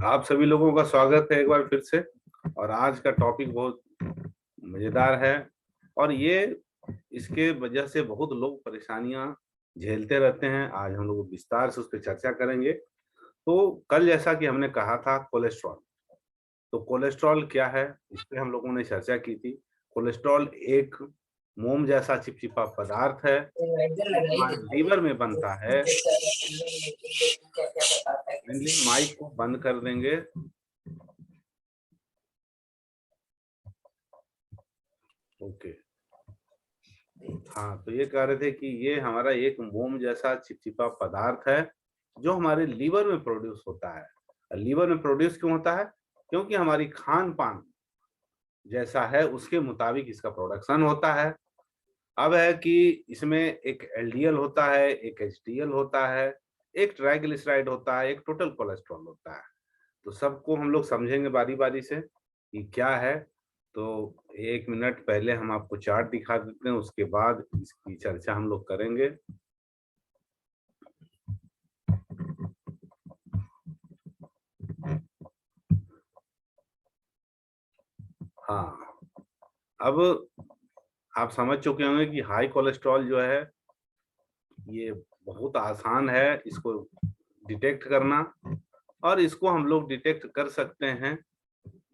आप सभी लोगों का स्वागत है एक बार फिर से। और आज का टॉपिक बहुत मजेदार है और ये इसके वजह से बहुत लोग परेशानियां झेलते रहते हैं। आज हम लोग विस्तार से उस पर चर्चा करेंगे। तो कल जैसा कि हमने कहा था कोलेस्ट्रॉल, तो कोलेस्ट्रॉल क्या है इस पे हम लोगों ने चर्चा की थी। कोलेस्ट्रॉल एक मोम जैसा चिपचिपा पदार्थ है जो हमारे लीवर में बनता है। माइक को बंद कर देंगे। ओके। हाँ, तो ये कह रहे थे कि ये हमारा एक मोम जैसा चिपचिपा पदार्थ है जो हमारे लीवर में प्रोड्यूस होता है। लीवर में प्रोड्यूस क्यों होता है? क्योंकि हमारी खान पान जैसा है उसके मुताबिक इसका प्रोडक्शन होता है। अब है कि इसमें एक एलडीएल होता है, एक एचडीएल होता है, एक ट्राइग्लिसराइड होता है, एक टोटल कोलेस्ट्रॉल होता है। तो सबको हम लोग समझेंगे बारी बारी से कि क्या है। तो 1 मिनट पहले हम आपको चार्ट दिखा देते हैं, उसके बाद इसकी चर्चा हम लोग करेंगे। हाँ, अब आप समझ चुके होंगे कि हाई कोलेस्ट्रॉल जो है ये बहुत आसान है इसको डिटेक्ट करना। और इसको हम लोग डिटेक्ट कर सकते हैं।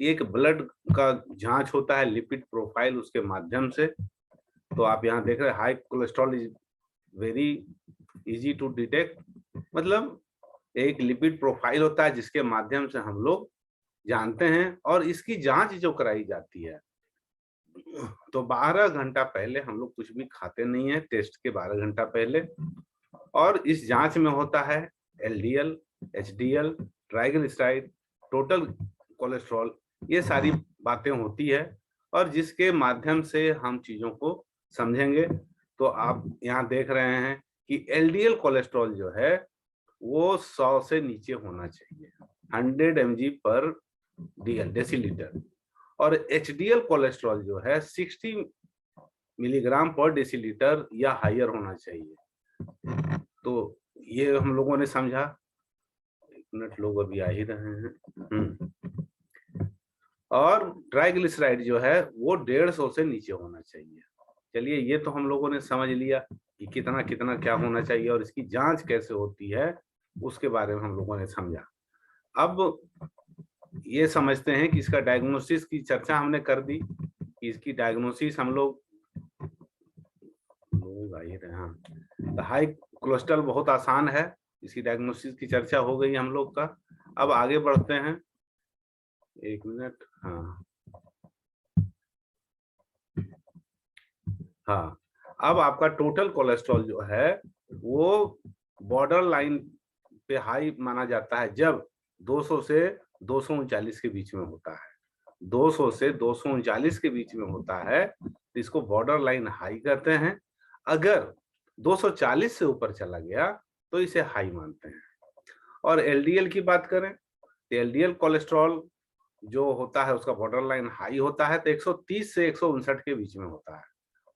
एक ब्लड का जांच होता है लिपिड प्रोफाइल, उसके माध्यम से। तो आप यहाँ देख रहे हैं high cholesterol is very easy to detect. मतलब एक लिपिड प्रोफाइल होता है जिसके माध्यम से हम लोग जानते हैं और इसकी जांच जो कराई जाती है। तो 12 घंटा पहले हम लोग कुछ भी खाते नहीं है, टेस्ट के 12 घंटा पहले। और इस जांच में होता है LDL, HDL, triglyceride, total cholesterol, ये सारी बातें होती है और जिसके माध्यम से हम चीजों को समझेंगे। तो आप यहाँ देख रहे हैं कि एलडीएल कोलेस्ट्रॉल जो है वो 100 से नीचे होना चाहिए, 100 mg पर डेसीलीटर। और एचडीएल कोलेस्ट्रॉल जो है 60 मिलीग्राम पर डेसीलीटर या हायर होना चाहिए। तो ये हम लोगों ने समझा। 1 मिनट, लोग अभी आ ही रहे हैं। और ट्राइग्लिसराइड जो है वो 150 से नीचे होना चाहिए। चलिए, ये तो हम लोगों ने समझ लिया कि कितना कितना क्या होना चाहिए और इसकी जांच कैसे होती है, उसके बारे में हम लोगों ने समझा। अब ये समझते हैं कि इसका डायग्नोसिस की चर्चा हमने कर दी कि इसकी डायग्नोसिस हम लोग आई रहे हैं। हाई कोलेस्ट्रॉल बहुत आसान है, इसकी डायग्नोसिस की चर्चा हो गई हम लोग का। अब आगे बढ़ते हैं। 1 मिनट। हाँ, अब आपका टोटल कोलेस्ट्रॉल जो है वो बॉर्डर लाइन पे हाई माना जाता है जब 200 से 239 के बीच में होता है। 200 से 239 के बीच में होता है तो इसको बॉर्डर लाइन हाई कहते हैं। अगर 240 से ऊपर चला गया तो इसे हाई मानते हैं। और एलडीएल की बात करें तो एलडीएल कोलेस्ट्रॉल जो होता है उसका बॉर्डर लाइन हाई होता है तो 130 से 159 के बीच में होता है,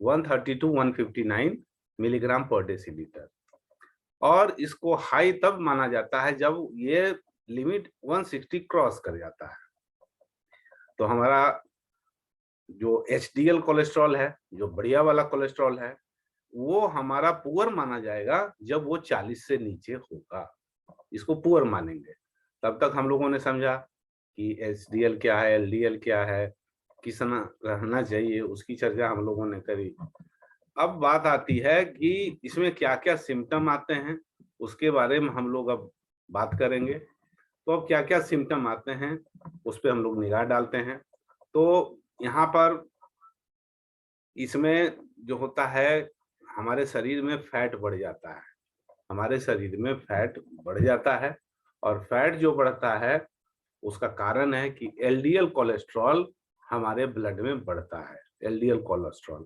130 टू 159 मिलीग्राम पर डेसीलीटर। और इसको हाई तब माना जाता है जब ये लिमिट 160 क्रॉस कर जाता है। तो हमारा जो एचडीएल कोलेस्ट्रॉल है, जो बढ़िया वाला कोलेस्ट्रॉल है, वो हमारा पुअर माना जाएगा जब वो 40 से नीचे होगा, इसको पुअर मानेंगे। तब तक हम लोगों ने समझा कि एचडीएल क्या है, एलडीएल क्या है, कितना रहना चाहिए, उसकी चर्चा हम लोगों ने करी। अब बात आती है कि इसमें क्या क्या सिम्टम आते हैं, उसके बारे में हम लोग अब बात करेंगे। तो अब क्या क्या सिम्टम आते हैं उस पर हम लोग निगाह डालते हैं। तो यहाँ पर इसमें जो होता है हमारे शरीर में फैट बढ़ जाता है, हमारे शरीर में फैट बढ़ जाता है। और फैट जो बढ़ता है उसका कारण है कि एलडीएल कोलेस्ट्रॉल हमारे ब्लड में बढ़ता है, एलडीएल कोलेस्ट्रॉल।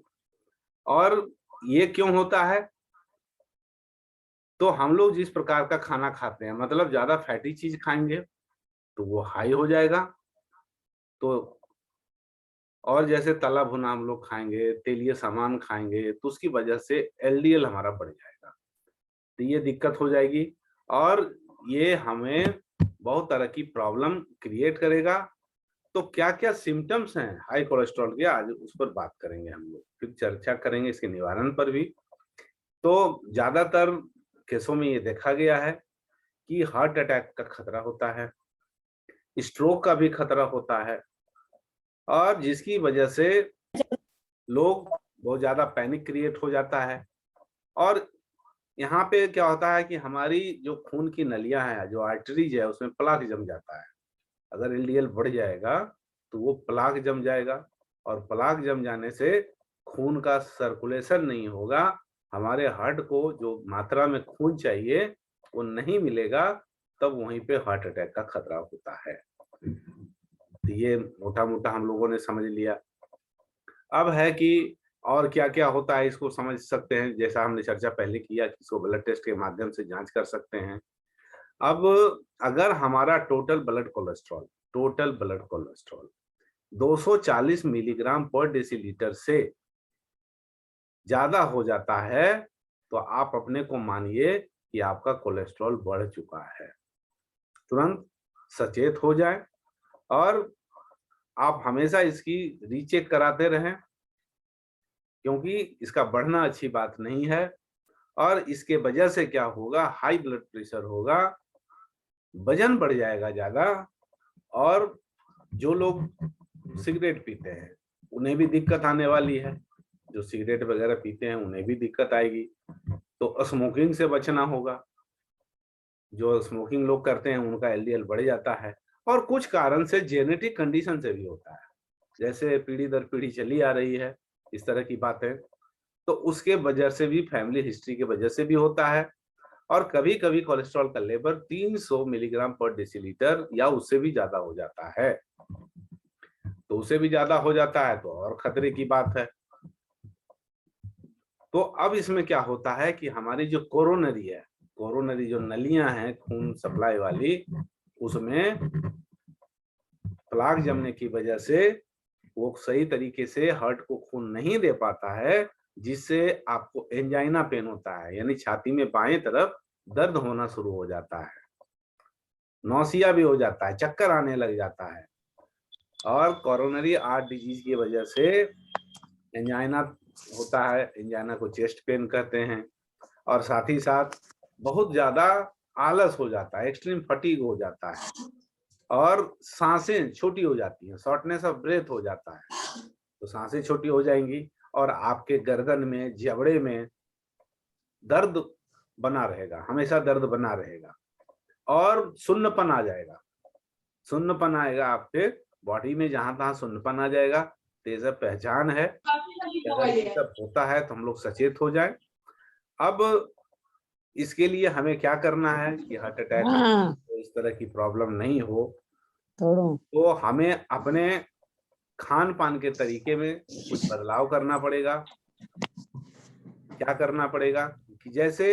और ये क्यों होता है? तो हम लोग जिस प्रकार का खाना खाते हैं, मतलब ज्यादा फैटी चीज खाएंगे तो वो हाई हो जाएगा। तो और जैसे तला भुना हम लोग खाएंगे, तेलीय सामान खाएंगे, तो उसकी वजह से एलडीएल हमारा बढ़ जाएगा, तो ये दिक्कत हो जाएगी। और ये हमें बहुत तरह की प्रॉब्लम क्रिएट करेगा। तो क्या क्या सिम्टम्स हैं हाई कोलेस्ट्रॉल के, आज उस पर बात करेंगे हम लोग, फिर चर्चा करेंगे इसके निवारण पर भी। तो ज्यादातर केसों में ये देखा गया है कि हार्ट अटैक का खतरा होता है, स्ट्रोक का भी खतरा होता है, और जिसकी वजह से लोग बहुत ज्यादा पैनिक क्रिएट हो जाता है। और यहाँ पे क्या होता है कि हमारी जो खून की नलियां हैं, जो आर्टरीज है, उसमें प्लाक जम जाता है। अगर एलडीएल बढ़ जाएगा तो वो प्लाक जम जाएगा, और प्लाक जम जाने से खून का सर्कुलेशन नहीं होगा, हमारे हार्ट को जो मात्रा में खून चाहिए वो नहीं मिलेगा, तब वहीं पे हार्ट अटैक का खतरा होता है। तो ये मोटा मोटा हम लोगों ने समझ लिया। अब है कि और क्या क्या होता है इसको समझ सकते हैं, जैसा हमने चर्चा पहले किया कि इसको ब्लड टेस्ट के माध्यम से जांच कर सकते हैं। अब अगर हमारा टोटल ब्लड कोलेस्ट्रॉल 240 मिलीग्राम पर डेसीलीटर से ज्यादा हो जाता है, तो आप अपने को मानिए कि आपका कोलेस्ट्रॉल बढ़ चुका है। तुरंत सचेत हो जाए और आप हमेशा इसकी रीचेक कराते रहें, क्योंकि इसका बढ़ना अच्छी बात नहीं है। और इसके वजह से क्या होगा, हाई ब्लड प्रेशर होगा, वजन बढ़ जाएगा ज्यादा, और जो लोग सिगरेट पीते हैं उन्हें भी दिक्कत आने वाली है। जो सिगरेट वगैरह पीते हैं उन्हें भी दिक्कत आएगी। तो स्मोकिंग से बचना होगा। जो स्मोकिंग लोग करते हैं उनका एलडीएल बढ़ जाता है, और कुछ कारण से जेनेटिक कंडीशन से भी होता है, जैसे पीढ़ी दर पीढ़ी चली आ रही है इस तरह की बातें, तो उसके वजह से भी, फैमिली हिस्ट्री के वजह से भी होता है। और कभी कभी कोलेस्ट्रॉल का लेवल 300 मिलीग्राम पर डेसीलीटर या उससे भी ज्यादा हो जाता है। तो उससे भी ज्यादा हो जाता है तो और खतरे की बात है। तो अब इसमें क्या होता है कि हमारी जो कोरोनरी जो नलियां हैं खून सप्लाई वाली, उसमें प्लाक जमने की वजह से वो सही तरीके से हार्ट को खून नहीं दे पाता है, जिससे आपको एंजाइना पेन होता है, यानी छाती में बाएं तरफ दर्द होना शुरू हो जाता है, नौसिया भी हो जाता है, चक्कर आने लग जाता है। और कोरोनरी आर्ट डिजीज की वजह से एंजाइना होता है, एंजाइना को चेस्ट पेन कहते हैं। और साथ ही साथ बहुत ज्यादा आलस हो जाता है, एक्सट्रीम फटीग हो जाता है, और सांसें छोटी हो जाती हैं, शॉर्टनेस ऑफ ब्रेथ हो जाता है। तो सांसें छोटी हो जाएंगी और आपके गर्दन में, जबड़े में दर्द बना रहेगा, हमेशा दर्द बना रहेगा, और सुन्नपन आ जाएगा। सुन्नपन आएगा आपके बॉडी में, जहां तहां सुन्नपन आ जाएगा। तो ये सब पहचान है। अगर ये सब होता है तो हम लोग सचेत हो जाएं। अब इसके लिए हमें क्या करना है कि हार्ट अटैक तो इस तरह की प्रॉब्लम नहीं हो, तो हमें अपने खान पान के तरीके में कुछ बदलाव करना पड़ेगा। क्या करना पड़ेगा कि जैसे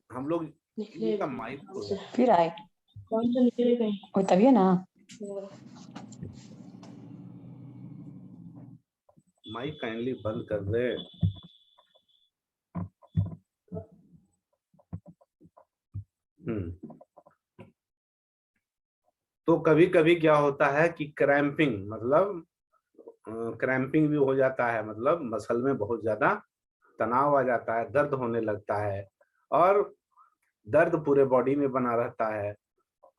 हम लोग इनका माइक फिर आए कोई तभी है ना, माइक काइंडली बंद कर दे। तो कभी कभी क्या होता है कि क्रैम्पिंग, मतलब क्रैम्पिंग भी हो जाता है, मतलब मसल में बहुत ज्यादा तनाव आ जाता है, दर्द होने लगता है, और दर्द पूरे बॉडी में बना रहता है।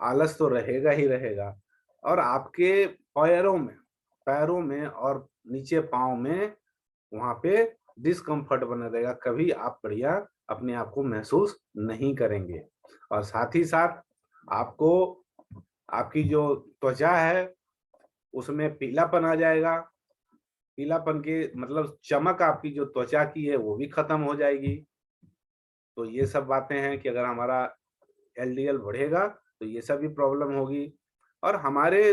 आलस तो रहेगा ही रहेगा, और आपके पैरों में और नीचे पाँव में वहां पे डिस्कम्फर्ट बना रहेगा। कभी आप बढ़िया अपने आप को महसूस नहीं करेंगे। और साथ ही साथ आपको, आपकी जो त्वचा है उसमें पीलापन आ जाएगा। पीलापन के मतलब चमक आपकी जो त्वचा की है वो भी खत्म हो जाएगी। तो ये सब बातें हैं कि अगर हमारा एलडीएल बढ़ेगा तो ये सब भी प्रॉब्लम होगी। और हमारे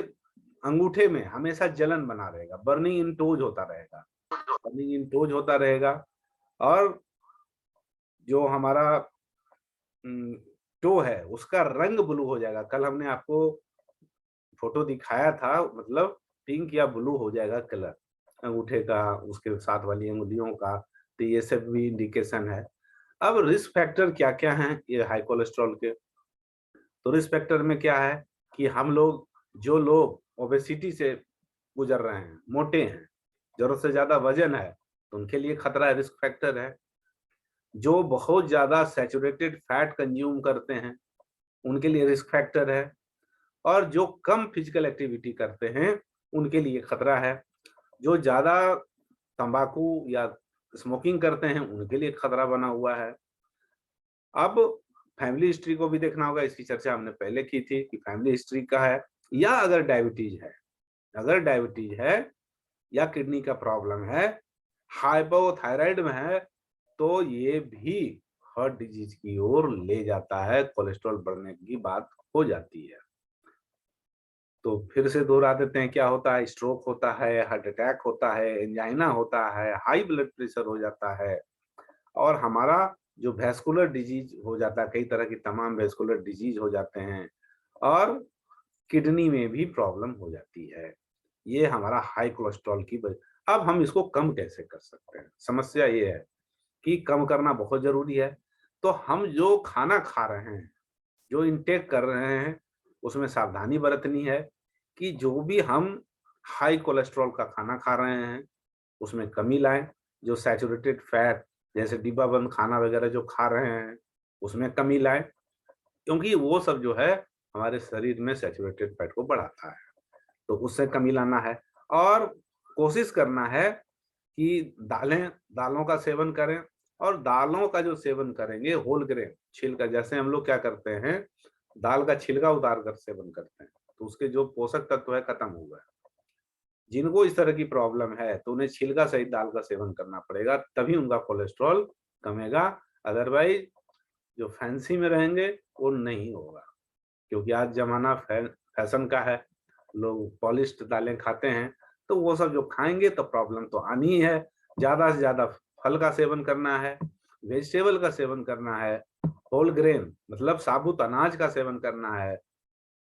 अंगूठे में हमेशा जलन बना रहेगा, बर्निंग इन टोज होता रहेगा, बर्निंग इन टोज होता रहेगा। और जो हमारा टो है उसका रंग ब्लू हो जाएगा। कल हमने आपको फोटो दिखाया था, मतलब पिंक या ब्लू हो जाएगा कलर अंगूठे का, उसके साथ वाली अंगुलियों का। तो ये सब भी इंडिकेशन है। अब रिस्क फैक्टर क्या क्या हैं ये हाई कोलेस्ट्रॉल के, तो रिस्क फैक्टर में क्या है कि हम लोग, जो लोग ओबेसिटी से गुजर रहे हैं, मोटे हैं, जरूरत से ज्यादा वजन है, तो उनके लिए खतरा है, रिस्क फैक्टर है। जो बहुत ज्यादा सैचुरेटेड फैट कंज्यूम करते हैं, उनके लिए रिस्क फैक्टर है। और जो कम फिजिकल एक्टिविटी करते हैं, उनके लिए खतरा है। जो ज्यादा तंबाकू या स्मोकिंग करते हैं, उनके लिए खतरा बना हुआ है। अब फैमिली हिस्ट्री को भी देखना होगा, इसकी चर्चा हमने पहले की थी कि फैमिली हिस्ट्री का है, या अगर डायबिटीज है, अगर डायबिटीज है या किडनी का प्रॉब्लम है, हाइपोथायराइड में है, तो ये भी हार्ट डिजीज की ओर ले जाता है, कोलेस्ट्रॉल बढ़ने की बात हो जाती है। तो फिर से दोहरा देते हैं, क्या होता है, स्ट्रोक होता है, हार्ट अटैक होता है, एंजाइना होता है, हाई ब्लड प्रेशर हो जाता है, और हमारा जो वैस्कुलर डिजीज हो जाता है, कई तरह की तमाम वैस्कुलर डिजीज हो जाते हैं, और किडनी में भी प्रॉब्लम हो जाती है। ये हमारा हाई कोलेस्ट्रॉल की वजह। अब हम इसको कम कैसे कर सकते हैं? समस्या ये है कि कम करना बहुत जरूरी है। तो हम जो खाना खा रहे हैं, जो इनटेक कर रहे हैं, उसमें सावधानी बरतनी है कि जो भी हम हाई कोलेस्ट्रॉल का खाना खा रहे हैं, उसमें कमी लाएं। जो सैचुरेटेड फैट, जैसे डिब्बा बंद खाना वगैरह जो खा रहे हैं, उसमें कमी लाएं, क्योंकि वो सब जो है हमारे शरीर में सैचुरेटेड फैट को बढ़ाता है, तो उससे कमी लाना है। और कोशिश करना है कि दालों का सेवन करें, और दालों का जो सेवन करेंगे होल ग्रेन छिलका, जैसे हम लोग क्या करते हैं, दाल का छिलका उतार कर सेवन करते हैं, तो उसके जो पोषक तत्व है खत्म हो गए। जिनको इस तरह की प्रॉब्लम है, तो उन्हें छिलका सहित दाल का सेवन करना पड़ेगा, तभी उनका कोलेस्ट्रॉल कमेगा। अदरवाइज जो फैंसी में रहेंगे वो नहीं होगा, क्योंकि आज जमाना फैशन का है, लोग पॉलिश्ड दालें खाते हैं, तो वो सब जो खाएंगे तो प्रॉब्लम तो आनी ही है। ज्यादा से ज्यादा फल का सेवन करना है, वेजिटेबल का सेवन करना है, होल ग्रेन मतलब साबुत अनाज का सेवन करना है।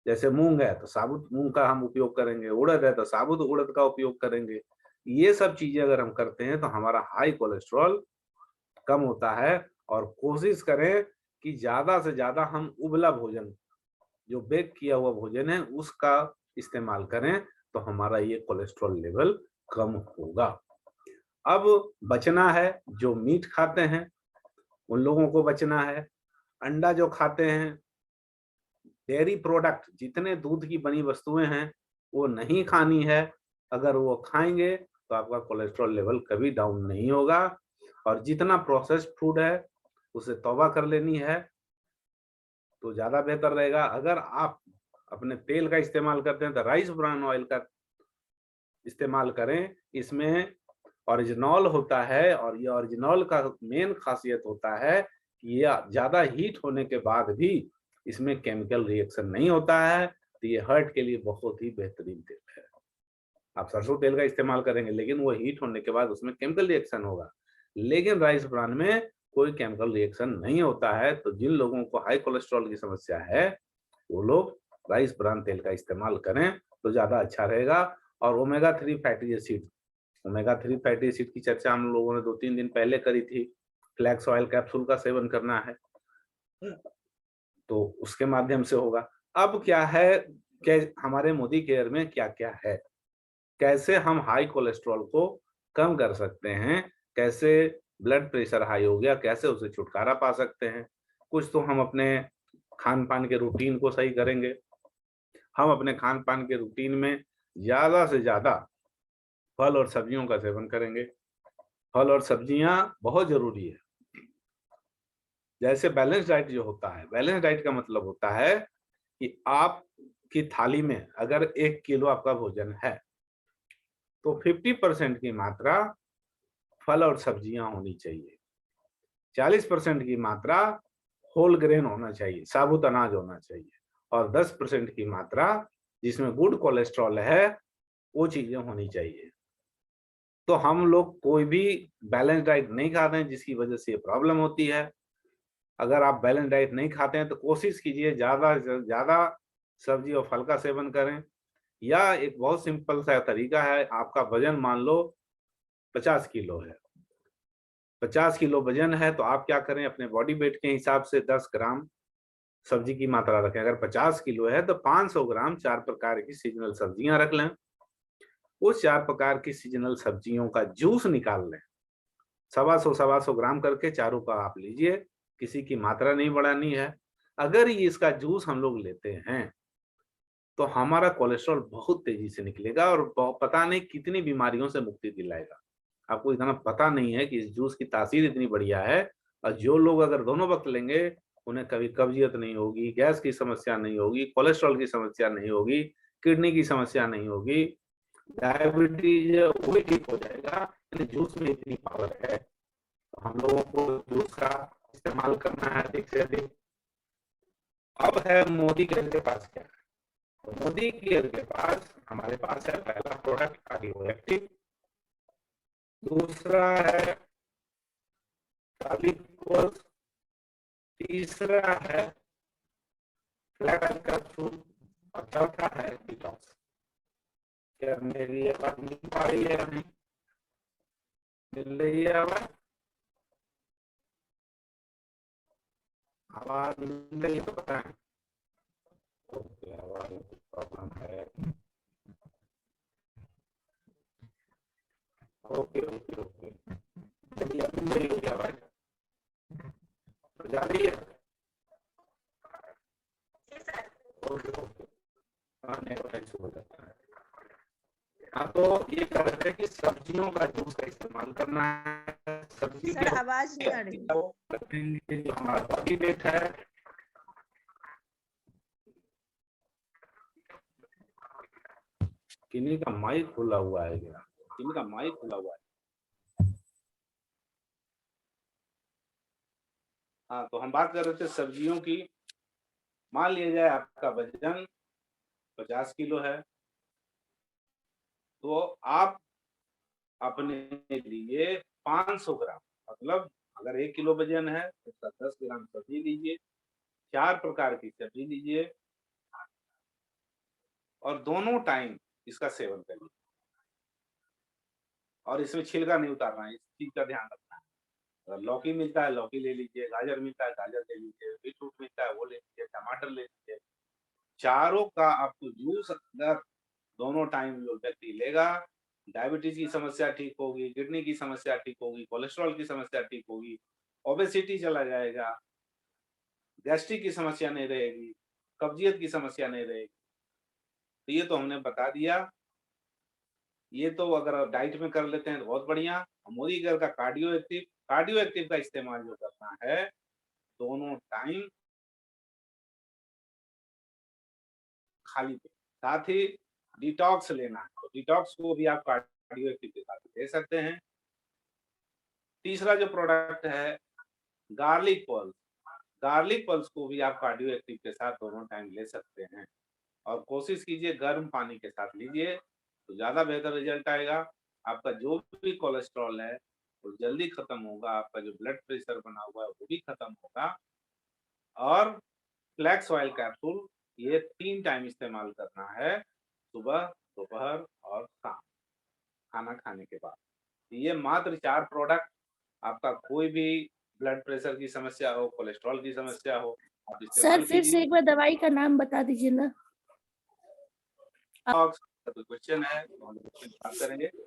जैसे मूंग है तो साबुत मूंग का हम उपयोग करेंगे, उड़द है तो साबुत उड़द का उपयोग करेंगे। ये सब चीजें अगर हम करते हैं तो हमारा हाई कोलेस्ट्रॉल कम होता है। और कोशिश करें कि ज्यादा से ज्यादा हम उबला भोजन, जो बेक किया हुआ भोजन है, उसका इस्तेमाल करें, तो हमारा ये कोलेस्ट्रॉल लेवल कम होगा। अब बचना है, जो मीट खाते हैं उन लोगों को बचना है। अंडा जो खाते हैं, डेयरी प्रोडक्ट, जितने दूध की बनी वस्तुएं हैं, वो नहीं खानी है। अगर वो खाएंगे तो आपका कोलेस्ट्रॉल लेवल कभी डाउन नहीं होगा। और जितना प्रोसेस्ड फूड है उसे तौबा कर लेनी है, तो ज्यादा बेहतर रहेगा। अगर आप अपने तेल का इस्तेमाल करते हैं तो राइस ब्रान ऑयल का इस्तेमाल करें। इसमें ओरिजिनॉल होता है, और ये ओरिजिनॉल का मेन खासियत होता है कि ये ज्यादा हीट होने के बाद भी इसमें केमिकल रिएक्शन नहीं होता है, तो ये हार्ट के लिए बहुत ही बेहतरीन तेल है। आप सरसों तेल का इस्तेमाल करेंगे, लेकिन वो हीट होने के बाद उसमें केमिकल रिएक्शन होगा, लेकिन राइस ब्रान में कोई केमिकल रिएक्शन नहीं होता है। तो जिन लोगों को हाई कोलेस्ट्रॉल की समस्या है, वो लोग राइस ब्रान तेल का इस्तेमाल करें तो ज्यादा अच्छा रहेगा। और omega 3 fatty acid, omega 3 fatty acid की चर्चा हम लोगों ने 2-3 दिन पहले करी थी। फ्लैक्स ऑयल कैप्सूल का सेवन करना है, तो उसके माध्यम से होगा। अब क्या है कि हमारे मोदी केयर में क्या क्या है, कैसे हम हाई कोलेस्ट्रॉल को कम कर सकते हैं, कैसे ब्लड प्रेशर हाई हो गया, कैसे उसे छुटकारा पा सकते हैं। कुछ तो हम अपने खान पान के रूटीन को सही करेंगे। हम अपने खान पान के रूटीन में ज्यादा से ज्यादा फल और सब्जियों का सेवन करेंगे। फल और सब्जियां बहुत जरूरी है। जैसे बैलेंस डाइट जो होता है, बैलेंस डाइट का मतलब होता है कि आपकी थाली में अगर 1 किलो आपका भोजन है, तो 50% की मात्रा फल और सब्जियां होनी चाहिए, 40% की मात्रा होल ग्रेन होना चाहिए, साबुत अनाज होना चाहिए, और 10% की मात्रा जिसमें गुड कोलेस्ट्रॉल है, वो चीजें होनी चाहिए। तो हम लोग कोई भी बैलेंस डाइट नहीं खाते हैं, जिसकी वजह से ये प्रॉब्लम होती है। अगर आप बैलेंस डाइट नहीं खाते हैं तो कोशिश कीजिए ज्यादा से ज्यादा सब्जी और फल का सेवन करें। या एक बहुत सिंपल सा तरीका है, आपका वजन मान लो 50 किलो है, 50 किलो वजन है, तो आप क्या करें, अपने बॉडी वेट के हिसाब से 10 ग्राम सब्जी की मात्रा रखें। अगर 50 किलो है तो 500 ग्राम 4 प्रकार की सीजनल सब्जियां रख लें। उस 4 प्रकार की सीजनल सब्जियों का जूस निकाल लें। 125 ग्राम करके चारों का आप लीजिए, किसी की मात्रा नहीं बढ़ानी है। अगर ये इसका जूस हम लोग लेते हैं तो हमारा कोलेस्ट्रॉल बहुत तेजी से निकलेगा और पता नहीं कितनी बीमारियों से मुक्ति दिलाएगा। आपको इतना पता नहीं है कि इस जूस की तासीर इतनी बढ़िया है। और जो लोग अगर दोनों वक्त लेंगे उन्हें कभी कब्जियत नहीं होगी, गैस की समस्या नहीं होगी, कोलेस्ट्रॉल की समस्या नहीं होगी, किडनी की समस्या नहीं होगी, डायबिटीज वो भी ठीक हो जाएगा। जूस में इतनी पावर है तो हम लोगों को जूस का इस्तेमाल करना है अधिक से अधिक। अब है मोदी के पास क्या है? तो मोदी केयर के पास हमारे पास है पहला प्रोडक्ट कार्डियो एक्टिव, दूसरा है कार्डियोकोस, तीसरा है फ्लैग कैप्सूल और चौथा है डिटॉक्स। क्या मेरी ये बात मिल पा रही है? नहीं मिल रही है आवाज? आवाज मिल रही है तो बताएं। ओके, आवाज प्रॉब्लम है। ओके ओके ओके, चलिए अभी मिल रही है आवाज तो जा रही है। ओके ओके, हाँ नेटवर्क हो जाता है। हाँ तो ये कह रहे थे कि सब्जियों का जूस का इस्तेमाल करना है। सब्जी सर आवाज नहीं आ रही। जो हमारा बॉडी वेट है किन्हीं का माइक खुला हुआ है क्या? किन्हीं का माइक खुला हुआ है। हाँ तो हम बात कर रहे थे सब्जियों की। मान लिया जाए आपका वजन 50 किलो है तो आप अपने लिए 500 ग्राम, मतलब अगर 1 किलो वजन है तो 10 ग्राम सब्जी लीजिए, 4 प्रकार की सब्जी लीजिए और दोनों टाइम इसका सेवन करिए। और इसमें छिलका नहीं उतारना है, इस चीज का ध्यान रखना है। अगर लौकी मिलता है लौकी ले लीजिए, गाजर मिलता है गाजर ले लीजिए, बीटरूट मिलता है वो ले लीजिए, टमाटर ले लीजिए। चारों का आपको जूस अगर दोनों टाइम जो व्यक्ति लेगा, डायबिटीज की समस्या ठीक होगी, किडनी की समस्या ठीक होगी, कोलेस्ट्रॉल की समस्या ठीक होगी, ओबेसिटी चला जाएगा, गैस्ट्रिक की समस्या नहीं रहेगी, कब्जियत की समस्या नहीं रहेगी। तो ये तो हमने बता दिया। ये तो अगर आप डाइट में कर लेते हैं तो बहुत बढ़िया। मोदी केयर का कार्डियो एक्टिव का इस्तेमाल जो करना है दोनों टाइम खाली पेट, साथ ही डिटॉक्स लेना है तो डिटॉक्स को भी आप कार्डियो एक्टिव के साथ ले सकते हैं। तीसरा जो प्रोडक्ट है गार्लिक पल्स को भी आप कार्डियो एक्टिव के साथ दोनों टाइम ले सकते हैं। और कोशिश कीजिए गर्म पानी के साथ लीजिए तो ज्यादा बेहतर रिजल्ट आएगा। आपका जो भी कोलेस्ट्रॉल है वो जल्दी खत्म होगा, आपका जो ब्लड प्रेशर बना हुआ है वो भी खत्म होगा। और फ्लैक्स ऑयल कैप्सूल ये 3 टाइम इस्तेमाल करना है, सुबह, दोपहर और शाम, खाना खाने के बाद। ये मात्र 4 प्रोडक्ट, आपका कोई भी ब्लड प्रेशर की समस्या हो, कोलेस्ट्रॉल की समस्या हो, आप सर फिर से एक बार दवाई का नाम बता दीजिए ना। क्वेश्चन है तो हम बात करेंगे।